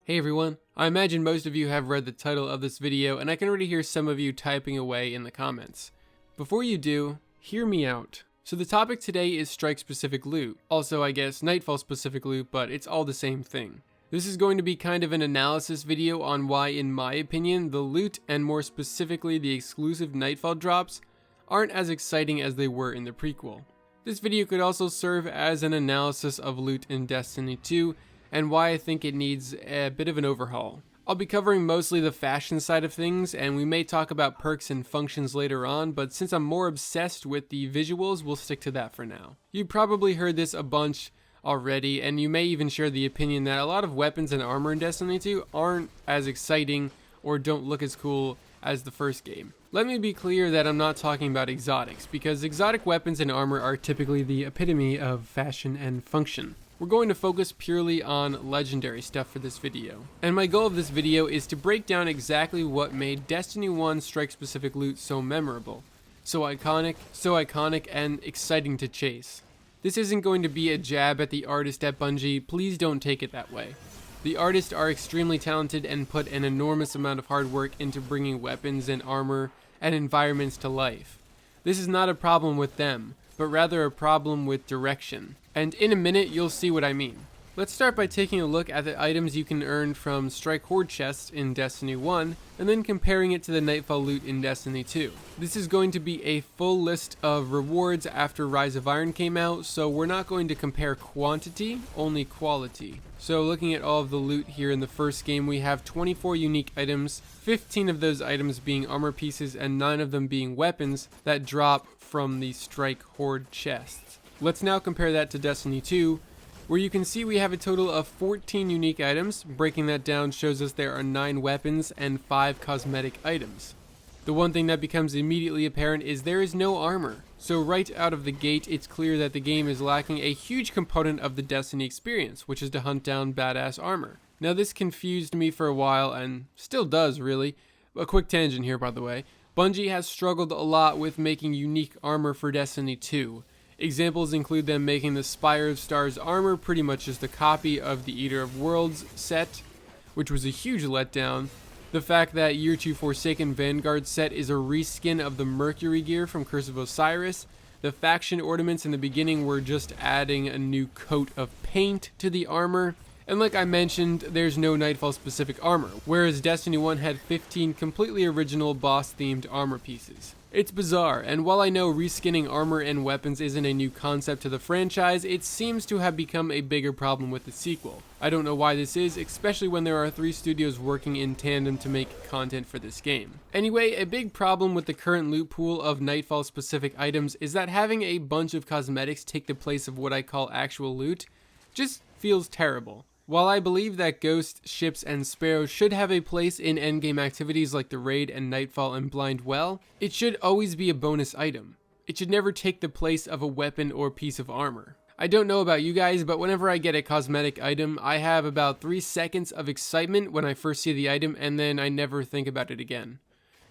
Hey everyone, I imagine most of you have read the title of this video and I can already hear some of you typing away in the comments. Before you do, hear me out. So the topic today is strike specific loot, also I guess Nightfall Specific Loot, but it's all the same thing. This is going to be kind of an analysis video on why, in my opinion, the loot and more specifically the exclusive Nightfall drops aren't as exciting as they were in the prequel. This video could also serve as an analysis of loot in Destiny 2 and why I think it needs a bit of an overhaul. I'll be covering mostly the fashion side of things, and we may talk about perks and functions later on, but since I'm more obsessed with the visuals, we'll stick to that for now. You probably heard this a bunch already, and you may even share the opinion that a lot of weapons and armor in Destiny 2 aren't as exciting or don't look as cool as the first game. Let me be clear that I'm not talking about exotics, because exotic weapons and armor are typically the epitome of fashion and function. We're going to focus purely on legendary stuff for this video. And my goal of this video is to break down exactly what made Destiny 1 strike specific loot so memorable, so iconic and exciting to chase. This isn't going to be a jab at the artist at Bungie, please don't take it that way. The artists are extremely talented and put an enormous amount of hard work into bringing weapons and armor and environments to life. This is not a problem with them, but rather a problem with direction. And in a minute, you'll see what I mean. Let's start by taking a look at the items you can earn from Strike Horde chests in Destiny 1, and then comparing it to the Nightfall loot in Destiny 2. This is going to be a full list of rewards after Rise of Iron came out, so we're not going to compare quantity, only quality. So looking at all of the loot here in the first game, we have 24 unique items, 15 of those items being armor pieces and 9 of them being weapons that drop from the Strike Horde chests. Let's now compare that to Destiny 2, where you can see we have a total of 14 unique items. Breaking that down shows us there are 9 weapons and 5 cosmetic items. The one thing that becomes immediately apparent is there is no armor. So right out of the gate, it's clear that the game is lacking a huge component of the Destiny experience, which is to hunt down badass armor. Now this confused me for a while, and still does really. A quick tangent here, by the way. Bungie has struggled a lot with making unique armor for Destiny 2. Examples include them making the Spire of Stars armor pretty much just a copy of the Eater of Worlds set, which was a huge letdown. The fact that Year 2 Forsaken Vanguard set is a reskin of the Mercury gear from Curse of Osiris. The faction ornaments in the beginning were just adding a new coat of paint to the armor. And like I mentioned, there's no Nightfall specific armor, whereas Destiny 1 had 15 completely original boss themed armor pieces. It's bizarre, and while I know reskinning armor and weapons isn't a new concept to the franchise, it seems to have become a bigger problem with the sequel. I don't know why this is, especially when there are 3 studios working in tandem to make content for this game. Anyway, a big problem with the current loot pool of Nightfall specific items is that having a bunch of cosmetics take the place of what I call actual loot just feels terrible. While I believe that Ghost, Ships, and Sparrows should have a place in endgame activities like the Raid and Nightfall and Blind Well, it should always be a bonus item. It should never take the place of a weapon or piece of armor. I don't know about you guys, but whenever I get a cosmetic item, I have about 3 seconds of excitement when I first see the item, and then I never think about it again.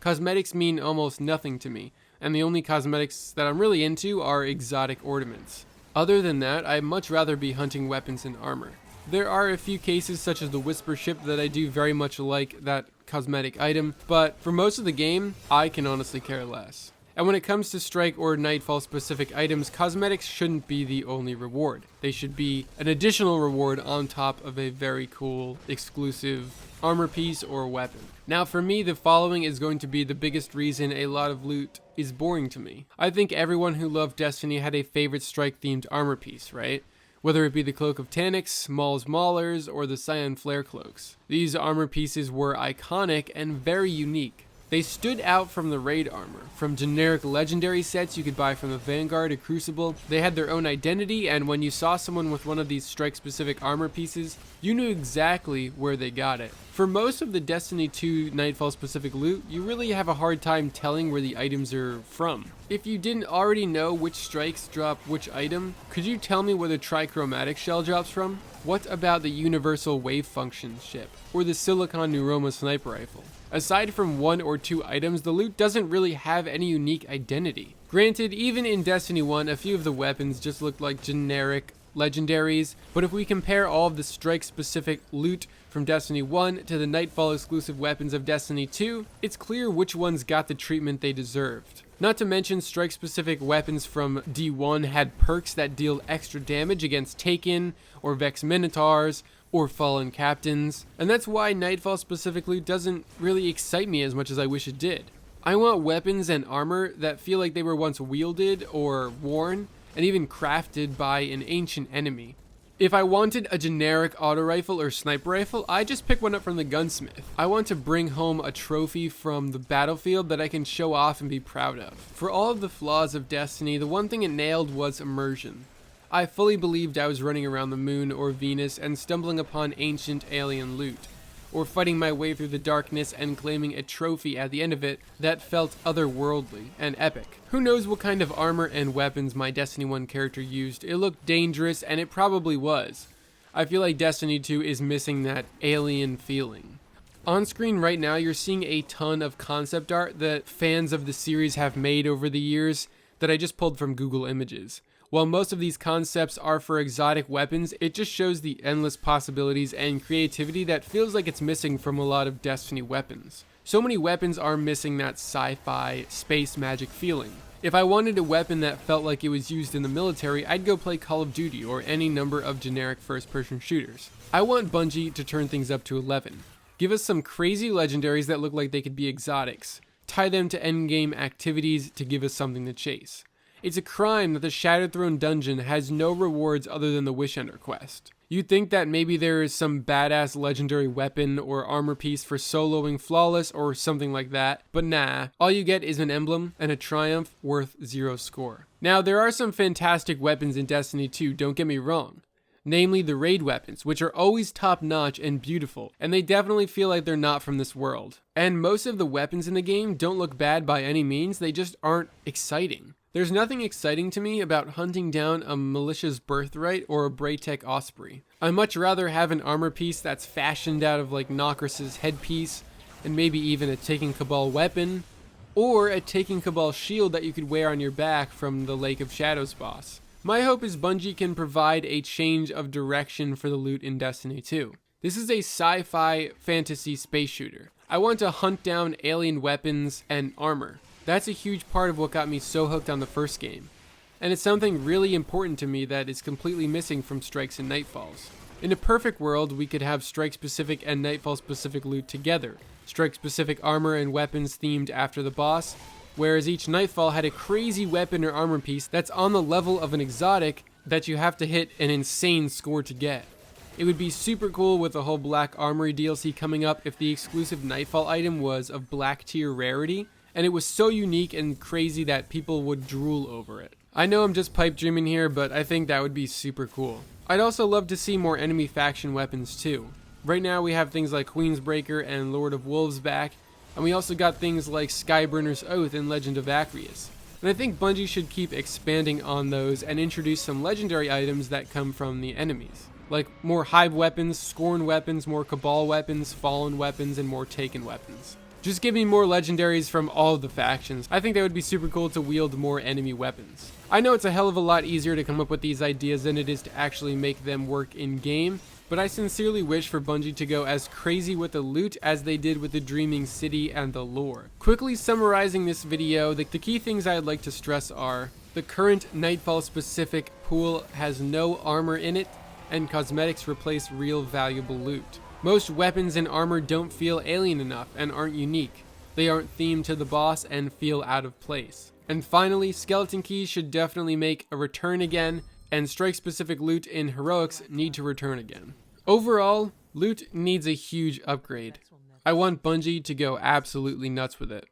Cosmetics mean almost nothing to me, and the only cosmetics that I'm really into are exotic ornaments. Other than that, I'd much rather be hunting weapons and armor. There are a few cases such as the Whisper ship that I do very much like that cosmetic item, but for most of the game, I can honestly care less. And when it comes to Strike or Nightfall specific items, cosmetics shouldn't be the only reward. They should be an additional reward on top of a very cool, exclusive armor piece or weapon. Now for me, the following is going to be the biggest reason a lot of loot is boring to me. I think everyone who loved Destiny had a favorite Strike themed armor piece, right? Whether it be the Cloak of Taniks, Maul's Maulers, or the Cyan Flare Cloaks. These armor pieces were iconic and very unique. They stood out from the raid armor. From generic legendary sets you could buy from the Vanguard or Crucible, they had their own identity, and when you saw someone with one of these strike-specific armor pieces, you knew exactly where they got it. For most of the Destiny 2 Nightfall-specific loot, you really have a hard time telling where the items are from. If you didn't already know which strikes drop which item, could you tell me where the trichromatic shell drops from? What about the universal wave function ship, or the Silicon Neuroma sniper rifle? Aside from 1 or 2 items, the loot doesn't really have any unique identity. Granted, even in Destiny 1, a few of the weapons just looked like generic legendaries, but if we compare all of the strike-specific loot from Destiny 1 to the Nightfall exclusive weapons of Destiny 2, it's clear which ones got the treatment they deserved. Not to mention, strike-specific weapons from D1 had perks that deal extra damage against Taken, or Vex Minotaurs, or Fallen Captains, and that's why Nightfall Specific Loot doesn't really excite me as much as I wish it did. I want weapons and armor that feel like they were once wielded or worn, and even crafted by an ancient enemy. If I wanted a generic auto rifle or sniper rifle, I just pick one up from the gunsmith. I want to bring home a trophy from the battlefield that I can show off and be proud of. For all of the flaws of Destiny, the one thing it nailed was immersion. I fully believed I was running around the moon or Venus and stumbling upon ancient alien loot, or fighting my way through the darkness and claiming a trophy at the end of it that felt otherworldly and epic. Who knows what kind of armor and weapons my Destiny 1 character used? It looked dangerous, and it probably was. I feel like Destiny 2 is missing that alien feeling. On screen right now, you're seeing a ton of concept art that fans of the series have made over the years that I just pulled from Google Images. While most of these concepts are for exotic weapons, it just shows the endless possibilities and creativity that feels like it's missing from a lot of Destiny weapons. So many weapons are missing that sci-fi, space magic feeling. If I wanted a weapon that felt like it was used in the military, I'd go play Call of Duty or any number of generic first-person shooters. I want Bungie to turn things up to 11. Give us some crazy legendaries that look like they could be exotics. Tie them to endgame activities to give us something to chase. It's a crime that the Shattered Throne dungeon has no rewards other than the Wishender quest. You'd think that maybe there is some badass legendary weapon or armor piece for soloing Flawless or something like that, but nah, all you get is an emblem and a triumph worth 0 score. Now, there are some fantastic weapons in Destiny 2, don't get me wrong. Namely the raid weapons, which are always top-notch and beautiful, and they definitely feel like they're not from this world. And most of the weapons in the game don't look bad by any means, they just aren't exciting. There's nothing exciting to me about hunting down a Militia's Birthright or a Braytech Osprey. I'd much rather have an armor piece that's fashioned out of like Nokris's headpiece, and maybe even a Taken Cabal weapon, or a Taken Cabal shield that you could wear on your back from the Lake of Shadows boss. My hope is Bungie can provide a change of direction for the loot in Destiny 2. This is a sci-fi fantasy space shooter. I want to hunt down alien weapons and armor. That's a huge part of what got me so hooked on the first game. And it's something really important to me that is completely missing from Strikes and Nightfalls. In a perfect world, we could have Strike-specific and Nightfall-specific loot together. Strike-specific armor and weapons themed after the boss, whereas each Nightfall had a crazy weapon or armor piece that's on the level of an exotic that you have to hit an insane score to get. It would be super cool with the whole Black Armory DLC coming up if the exclusive Nightfall item was of Black tier rarity, and it was so unique and crazy that people would drool over it. I know I'm just pipe dreaming here, but I think that would be super cool. I'd also love to see more enemy faction weapons too. Right now we have things like Queensbreaker and Lord of Wolves back, and we also got things like Skyburner's Oath and Legend of Acrius. And I think Bungie should keep expanding on those and introduce some legendary items that come from the enemies. Like more Hive weapons, Scorn weapons, more Cabal weapons, Fallen weapons, and more Taken weapons. Just give me more legendaries from all of the factions. I think that would be super cool to wield more enemy weapons. I know it's a hell of a lot easier to come up with these ideas than it is to actually make them work in game, but I sincerely wish for Bungie to go as crazy with the loot as they did with the Dreaming City and the lore. Quickly summarizing this video, the key things I'd like to stress are: the current Nightfall specific pool has no armor in it, and cosmetics replace real valuable loot. Most weapons and armor don't feel alien enough and aren't unique. They aren't themed to the boss and feel out of place. And finally, skeleton keys should definitely make a return again, and strike-specific loot in heroics need to return again. Overall, loot needs a huge upgrade. I want Bungie to go absolutely nuts with it.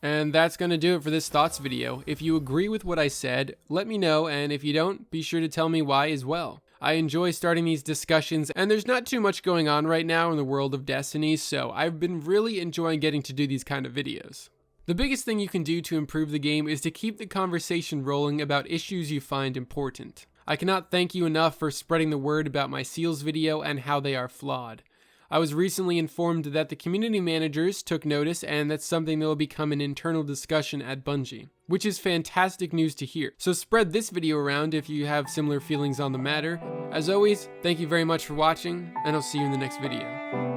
And that's going to do it for this thoughts video. If you agree with what I said, let me know, and if you don't, be sure to tell me why as well. I enjoy starting these discussions, and there's not too much going on right now in the world of Destiny, so I've been really enjoying getting to do these kind of videos. The biggest thing you can do to improve the game is to keep the conversation rolling about issues you find important. I cannot thank you enough for spreading the word about my SEALs video and how they are flawed. I was recently informed that the community managers took notice and that's something that will become an internal discussion at Bungie, which is fantastic news to hear. So spread this video around if you have similar feelings on the matter. As always, thank you very much for watching, and I'll see you in the next video.